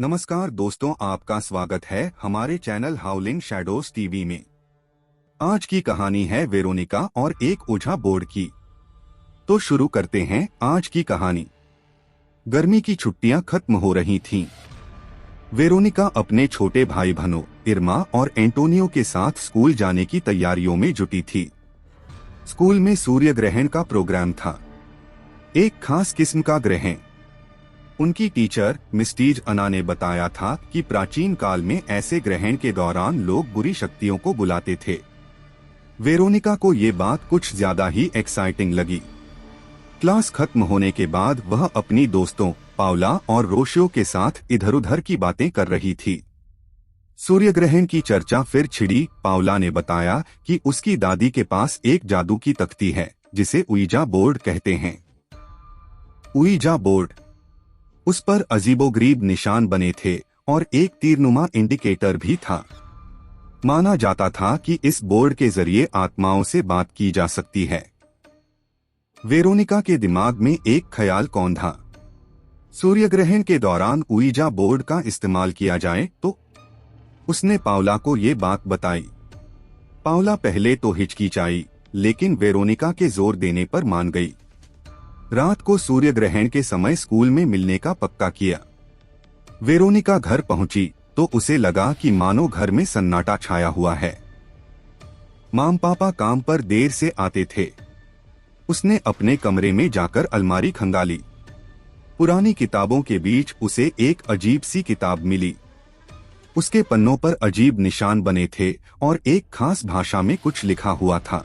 नमस्कार दोस्तों, आपका स्वागत है हमारे चैनल हाउलिंग शैडोज टीवी में। आज की कहानी है वेरोनिका और एक ओझा बोर्ड की। तो शुरू करते हैं आज की कहानी। गर्मी की छुट्टियां खत्म हो रही थीं। वेरोनिका अपने छोटे भाई बहनों इरमा और एंटोनियो के साथ स्कूल जाने की तैयारियों में जुटी थी। स्कूल में सूर्य ग्रहण का प्रोग्राम था, एक खास किस्म का ग्रहण। उनकी टीचर मिस्टीज अना ने बताया था कि प्राचीन काल में ऐसे ग्रहण के दौरान लोग बुरी शक्तियों को बुलाते थे। वेरोनिका को ये बात कुछ ज्यादा ही एक्साइटिंग लगी। क्लास खत्म होने के बाद वह अपनी दोस्तों पाउला और रोशियो के साथ इधर उधर की बातें कर रही थी। सूर्य ग्रहण की चर्चा फिर छिड़ी। पाउला ने बताया कि उसकी दादी के पास एक जादू की तख्ती है जिसे उईजा बोर्ड कहते हैं। उईजा बोर्ड, उस पर अजीबोगरीब निशान बने थे और एक तीरनुमा इंडिकेटर भी था। माना जाता था कि इस बोर्ड के जरिए आत्माओं से बात की जा सकती है। वेरोनिका के दिमाग में एक ख्याल कौंधा। सूर्य ग्रहण के दौरान उईजा बोर्ड का इस्तेमाल किया जाए तो। उसने पाउला को ये बात बताई। पाउला पहले तो हिचकिचाई, लेकिन वेरोनिका के जोर देने पर मान गई। रात को सूर्य ग्रहण के समय स्कूल में मिलने का पक्का किया। वेरोनिका घर पहुंची तो उसे लगा कि मानो घर में सन्नाटा छाया हुआ है। माम पापा काम पर देर से आते थे। उसने अपने कमरे में जाकर अलमारी खंगाली। पुरानी किताबों के बीच उसे एक अजीब सी किताब मिली। उसके पन्नों पर अजीब निशान बने थे और एक खास भाषा में कुछ लिखा हुआ था।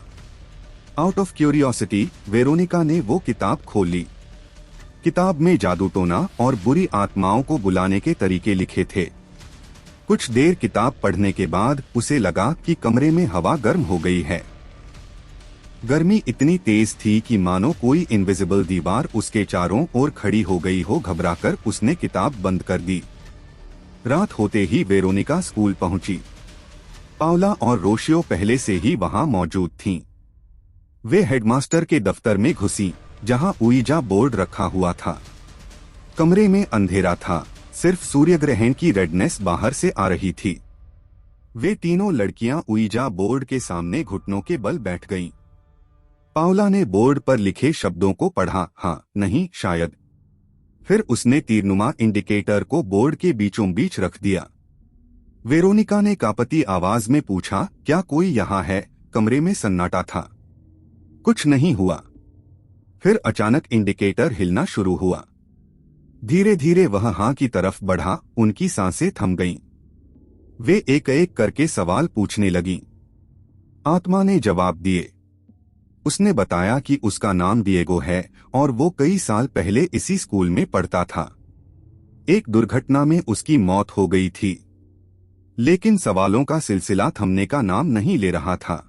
आउट ऑफ क्यूरियोसिटी वेरोनिका ने वो किताब खोल ली। किताब में जादू टोना और बुरी आत्माओं को बुलाने के तरीके लिखे थे। कुछ देर किताब पढ़ने के बाद उसे लगा कि कमरे में हवा गर्म हो गई है। गर्मी इतनी तेज थी कि मानो कोई इनविजिबल दीवार उसके चारों ओर खड़ी हो गई हो। घबराकर उसने किताब बंद कर दी। रात होते ही वेरोनिका स्कूल पहुंची। पाउला और रोशियो पहले से ही वहां मौजूद थीं। वे हेडमास्टर के दफ्तर में घुसी, जहां उईजा बोर्ड रखा हुआ था। कमरे में अंधेरा था, सिर्फ सूर्य ग्रहण की रेडनेस बाहर से आ रही थी। वे तीनों लड़कियां उईजा बोर्ड के सामने घुटनों के बल बैठ गईं। पाउला ने बोर्ड पर लिखे शब्दों को पढ़ा, हाँ, नहीं, शायद। फिर उसने तीरनुमा इंडिकेटर को बोर्ड के बीचों बीच रख दिया। वेरोनिका ने कांपती आवाज में पूछा, क्या कोई यहाँ है? कमरे में सन्नाटा था। कुछ नहीं हुआ। फिर अचानक इंडिकेटर हिलना शुरू हुआ। धीरे धीरे वह हां की तरफ बढ़ा। उनकी सांसें थम गईं। वे एक एक करके सवाल पूछने लगीं। आत्मा ने जवाब दिए। उसने बताया कि उसका नाम डिएगो है और वो कई साल पहले इसी स्कूल में पढ़ता था। एक दुर्घटना में उसकी मौत हो गई थी। लेकिन सवालों का सिलसिला थमने का नाम नहीं ले रहा था।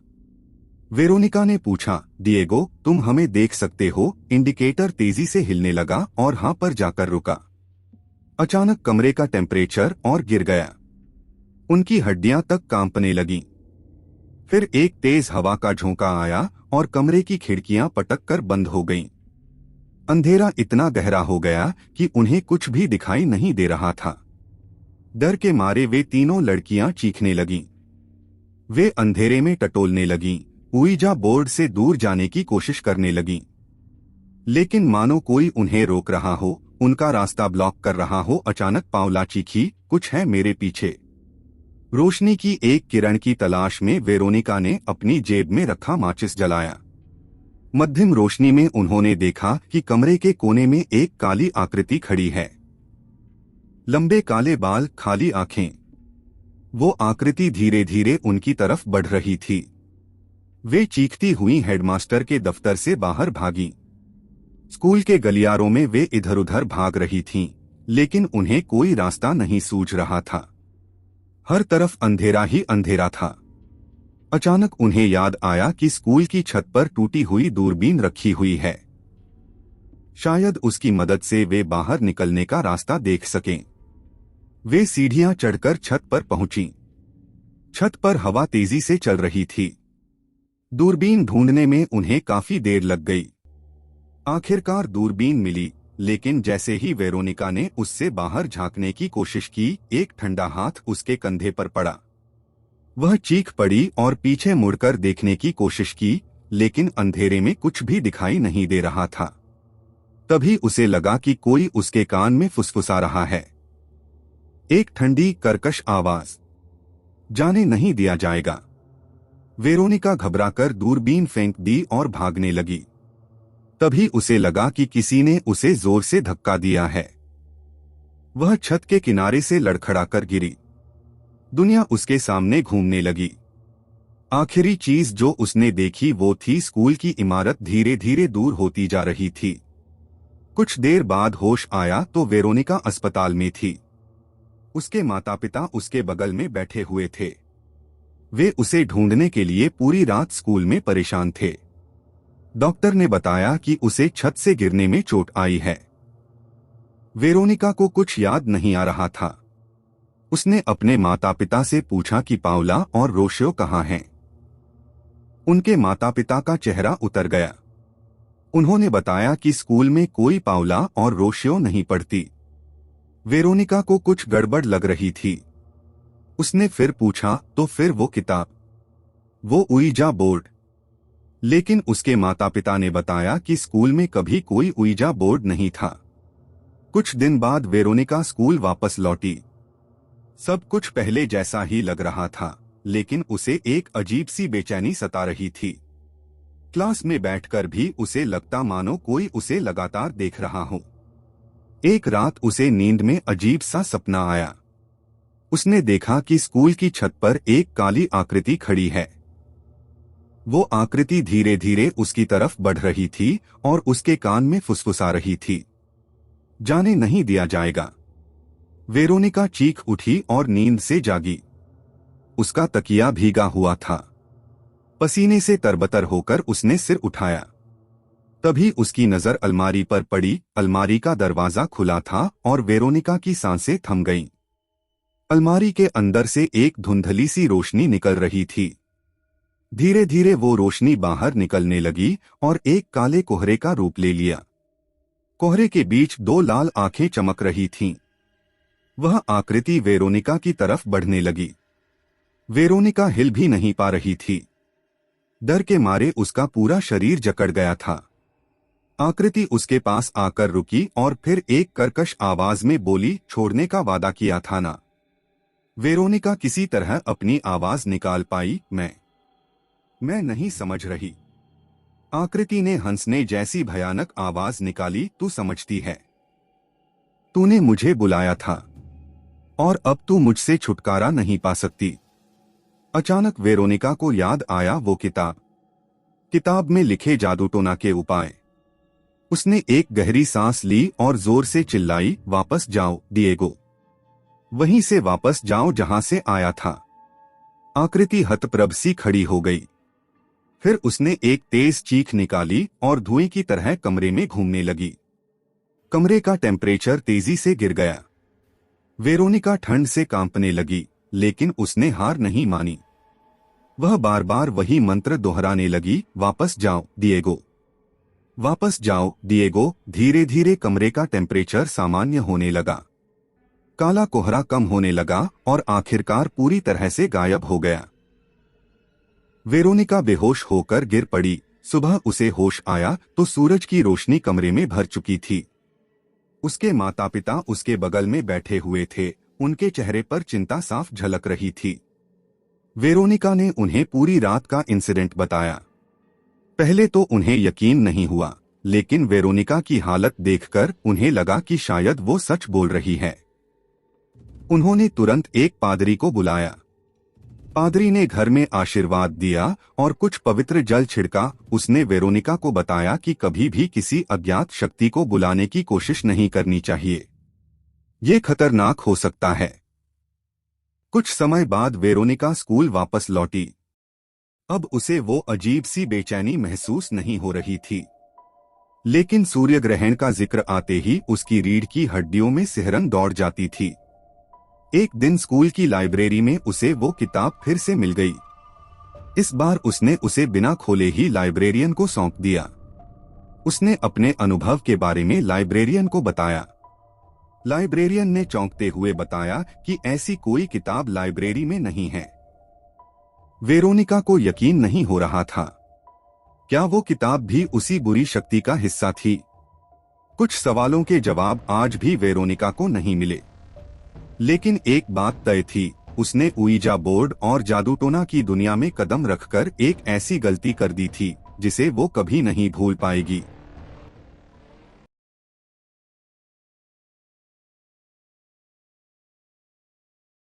वेरोनिका ने पूछा, डिएगो, तुम हमें देख सकते हो? इंडिकेटर तेजी से हिलने लगा और हां पर जाकर रुका। अचानक कमरे का टेम्परेचर और गिर गया। उनकी हड्डियां तक कांपने लगीं। फिर एक तेज हवा का झोंका आया और कमरे की खिड़कियां पटक कर बंद हो गईं। अंधेरा इतना गहरा हो गया कि उन्हें कुछ भी दिखाई नहीं दे रहा था। डर के मारे वे तीनों लड़कियां चीखने लगीं। वे अंधेरे में टटोलने लगीं, उईजा बोर्ड से दूर जाने की कोशिश करने लगीं। लेकिन मानो कोई उन्हें रोक रहा हो, उनका रास्ता ब्लॉक कर रहा हो। अचानक पाउला चीखी, कुछ है मेरे पीछे। रोशनी की एक किरण की तलाश में वेरोनिका ने अपनी जेब में रखा माचिस जलाया। मध्यम रोशनी में उन्होंने देखा कि कमरे के कोने में एक काली आकृति खड़ी है। लंबे काले बाल, खाली आंखें। वो आकृति धीरे धीरे उनकी तरफ बढ़ रही थी। वे चीखती हुई हेडमास्टर के दफ्तर से बाहर भागी। स्कूल के गलियारों में वे इधर उधर भाग रही थीं, लेकिन उन्हें कोई रास्ता नहीं सूझ रहा था। हर तरफ अंधेरा ही अंधेरा था। अचानक उन्हें याद आया कि स्कूल की छत पर टूटी हुई दूरबीन रखी हुई है। शायद उसकी मदद से वे बाहर निकलने का रास्ता देख सकें। वे सीढ़ियां चढ़कर छत पर पहुंची। छत पर हवा तेजी से चल रही थी। दूरबीन ढूंढने में उन्हें काफी देर लग गई। आखिरकार दूरबीन मिली। लेकिन जैसे ही वेरोनिका ने उससे बाहर झांकने की कोशिश की, एक ठंडा हाथ उसके कंधे पर पड़ा। वह चीख पड़ी और पीछे मुड़कर देखने की कोशिश की, लेकिन अंधेरे में कुछ भी दिखाई नहीं दे रहा था। तभी उसे लगा कि कोई उसके कान में फुसफुसा रहा है। एक ठंडी कर्कश आवाज, जाने नहीं दिया जाएगा। वेरोनिका घबराकर दूरबीन फेंक दी और भागने लगी। तभी उसे लगा कि किसी ने उसे जोर से धक्का दिया है। वह छत के किनारे से लड़खड़ाकर गिरी। दुनिया उसके सामने घूमने लगी। आखिरी चीज जो उसने देखी वो थी स्कूल की इमारत धीरे धीरे दूर होती जा रही थी। कुछ देर बाद होश आया तो वेरोनिका अस्पताल में थी। उसके माता पिता उसके बगल में बैठे हुए थे। वे उसे ढूंढने के लिए पूरी रात स्कूल में परेशान थे। डॉक्टर ने बताया कि उसे छत से गिरने में चोट आई है। वेरोनिका को कुछ याद नहीं आ रहा था। उसने अपने माता पिता से पूछा कि पाउला और रोशियो कहाँ हैं। उनके माता पिता का चेहरा उतर गया। उन्होंने बताया कि स्कूल में कोई पाउला और रोशियो नहीं पढ़ती। वेरोनिका को कुछ गड़बड़ लग रही थी। उसने फिर पूछा, तो फिर वो किताब, वो उइजा बोर्ड? लेकिन उसके माता पिता ने बताया कि स्कूल में कभी कोई उइजा बोर्ड नहीं था। कुछ दिन बाद वेरोनिका स्कूल वापस लौटी। सब कुछ पहले जैसा ही लग रहा था, लेकिन उसे एक अजीब सी बेचैनी सता रही थी। क्लास में बैठकर भी उसे लगता मानो कोई उसे लगातार देख रहा हो। एक रात उसे नींद में अजीब सा सपना आया। उसने देखा कि स्कूल की छत पर एक काली आकृति खड़ी है। वो आकृति धीरे धीरे उसकी तरफ बढ़ रही थी और उसके कान में फुसफुसा रही थी, जाने नहीं दिया जाएगा। वेरोनिका चीख उठी और नींद से जागी। उसका तकिया भीगा हुआ था। पसीने से तरबतर होकर उसने सिर उठाया। तभी उसकी नजर अलमारी पर पड़ी। अलमारी का दरवाजा खुला था और वेरोनिका की सांसें थम गईं। अलमारी के अंदर से एक धुंधली सी रोशनी निकल रही थी। धीरे धीरे वो रोशनी बाहर निकलने लगी और एक काले कोहरे का रूप ले लिया। कोहरे के बीच दो लाल आंखें चमक रही थीं। वह आकृति वेरोनिका की तरफ बढ़ने लगी। वेरोनिका हिल भी नहीं पा रही थी। डर के मारे उसका पूरा शरीर जकड़ गया था। आकृति उसके पास आकर रुकी और फिर एक कर्कश आवाज में बोली, छोड़ने का वादा किया था ना? वेरोनिका किसी तरह अपनी आवाज निकाल पाई, मैं नहीं समझ रही। आकृति ने हंसने जैसी भयानक आवाज निकाली, तू समझती है, तूने मुझे बुलाया था और अब तू मुझसे छुटकारा नहीं पा सकती। अचानक वेरोनिका को याद आया वो किताब में लिखे जादूटोना के उपाय। उसने एक गहरी सांस ली और जोर से चिल्लाई, वापस जाओ डिएगो, वहीं से वापस जाओ जहां से आया था। आकृति हतप्रभ सी खड़ी हो गई। फिर उसने एक तेज चीख निकाली और धुएं की तरह कमरे में घूमने लगी। कमरे का टेम्परेचर तेजी से गिर गया। वेरोनिका ठंड से कांपने लगी, लेकिन उसने हार नहीं मानी। वह बार बार वही मंत्र दोहराने लगी, वापस जाओ डिएगो, वापस जाओ डिएगो। धीरे धीरे कमरे का टेम्परेचर सामान्य होने लगा। काला कोहरा कम होने लगा और आखिरकार पूरी तरह से गायब हो गया। वेरोनिका बेहोश होकर गिर पड़ी। सुबह उसे होश आया तो सूरज की रोशनी कमरे में भर चुकी थी। उसके माता पिता उसके बगल में बैठे हुए थे। उनके चेहरे पर चिंता साफ झलक रही थी। वेरोनिका ने उन्हें पूरी रात का इंसिडेंट बताया। पहले तो उन्हें यकीन नहीं हुआ, लेकिन वेरोनिका की हालत देखकर उन्हें लगा कि शायद वो सच बोल रही है। उन्होंने तुरंत एक पादरी को बुलाया। पादरी ने घर में आशीर्वाद दिया और कुछ पवित्र जल छिड़का। उसने वेरोनिका को बताया कि कभी भी किसी अज्ञात शक्ति को बुलाने की कोशिश नहीं करनी चाहिए, ये खतरनाक हो सकता है। कुछ समय बाद वेरोनिका स्कूल वापस लौटी। अब उसे वो अजीब सी बेचैनी महसूस नहीं हो रही थी, लेकिन सूर्य ग्रहण का जिक्र आते ही उसकी रीढ़ की हड्डियों में सिहरन दौड़ जाती थी। एक दिन स्कूल की लाइब्रेरी में उसे वो किताब फिर से मिल गई। इस बार उसने उसे बिना खोले ही लाइब्रेरियन को सौंप दिया। उसने अपने अनुभव के बारे में लाइब्रेरियन को बताया। लाइब्रेरियन ने चौंकते हुए बताया कि ऐसी कोई किताब लाइब्रेरी में नहीं है। वेरोनिका को यकीन नहीं हो रहा था। क्या वो किताब भी उसी बुरी शक्ति का हिस्सा थी? कुछ सवालों के जवाब आज भी वेरोनिका को नहीं मिले, लेकिन एक बात तय थी, उसने उइजा बोर्ड और जादूटोना की दुनिया में कदम रखकर एक ऐसी गलती कर दी थी जिसे वो कभी नहीं भूल पाएगी।